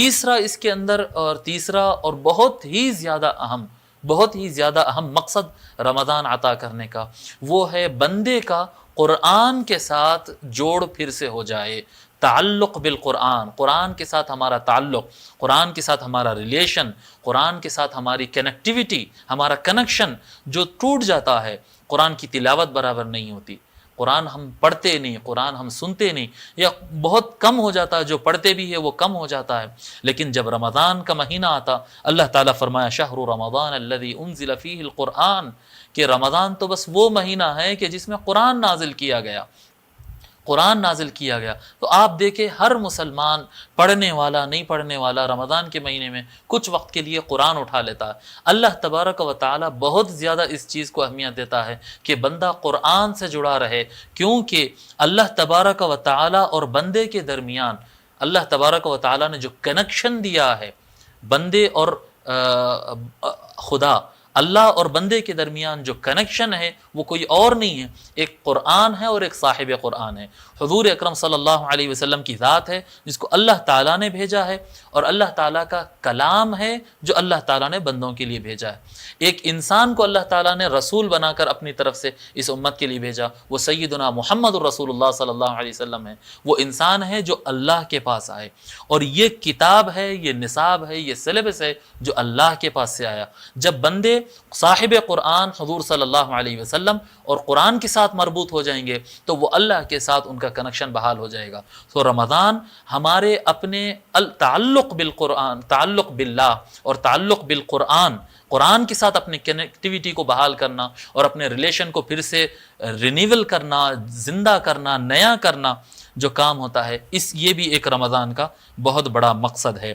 تیسرا اس کے اندر تیسرا اور بہت ہی زیادہ اہم مقصد رمضان عطا کرنے کا، وہ ہے بندے کا قرآن کے ساتھ جوڑ پھر سے ہو جائے، تعلق بالقرآن، قرآن کے ساتھ ہمارا تعلق، قرآن کے ساتھ ہمارا ریلیشن، قرآن کے ساتھ ہماری کنیکٹیویٹی، ہمارا کنیکشن جو ٹوٹ جاتا ہے، قرآن کی تلاوت برابر نہیں ہوتی، قرآن ہم پڑھتے نہیں، قرآن ہم سنتے نہیں، یا بہت کم ہو جاتا ہے، جو پڑھتے بھی ہے وہ کم ہو جاتا ہے۔ لیکن جب رمضان کا مہینہ آتا، اللہ تعالیٰ فرمایا شہر رمضان الذی انزل فیہ القرآن، کہ رمضان تو بس وہ مہینہ ہے کہ جس میں قرآن نازل کیا گیا، قرآن نازل کیا گیا۔ تو آپ دیکھیں ہر مسلمان، پڑھنے والا نہیں پڑھنے والا، رمضان کے مہینے میں کچھ وقت کے لیے قرآن اٹھا لیتا ہے۔ اللہ تبارک و تعالی بہت زیادہ اس چیز کو اہمیت دیتا ہے کہ بندہ قرآن سے جڑا رہے، کیونکہ اللہ تبارک و تعالی اور بندے کے درمیان اللہ تبارک و تعالی نے جو کنیکشن دیا ہے بندے اور خدا، اللہ اور بندے کے درمیان جو کنیکشن ہے وہ کوئی اور نہیں ہے، ایک قرآن ہے اور ایک صاحب قرآن ہے، حضور اکرم صلی اللہ علیہ وسلم کی ذات ہے جس کو اللہ تعالیٰ نے بھیجا ہے، اور اللہ تعالیٰ کا کلام ہے جو اللہ تعالیٰ نے بندوں کے لیے بھیجا ہے۔ ایک انسان کو اللہ تعالیٰ نے رسول بنا کر اپنی طرف سے اس امت کے لیے بھیجا، وہ سیدنا محمد الرسول اللہ صلی اللہ علیہ وسلم ہے، وہ انسان ہے جو اللہ کے پاس آئے، اور یہ کتاب ہے، یہ نصاب ہے، یہ سلیبس ہے جو اللہ کے پاس سے آیا۔ جب بندے صاحب قرآن حضور صلی اللہ علیہ وسلم اور قرآن کے ساتھ مربوط ہو جائیں گے تو وہ اللہ کے ساتھ ان کا کنیکشن بحال ہو جائے گا۔ تو رمضان ہمارے اپنے تعلق بالقرآن، تعلق باللہ اور تعلق بالقرآن، قرآن کے ساتھ اپنی کنیکٹیویٹی کو بحال کرنا اور اپنے ریلیشن کو پھر سے رینیول کرنا، زندہ کرنا، نیا کرنا جو کام ہوتا ہے، یہ بھی ایک رمضان کا بہت بڑا مقصد ہے۔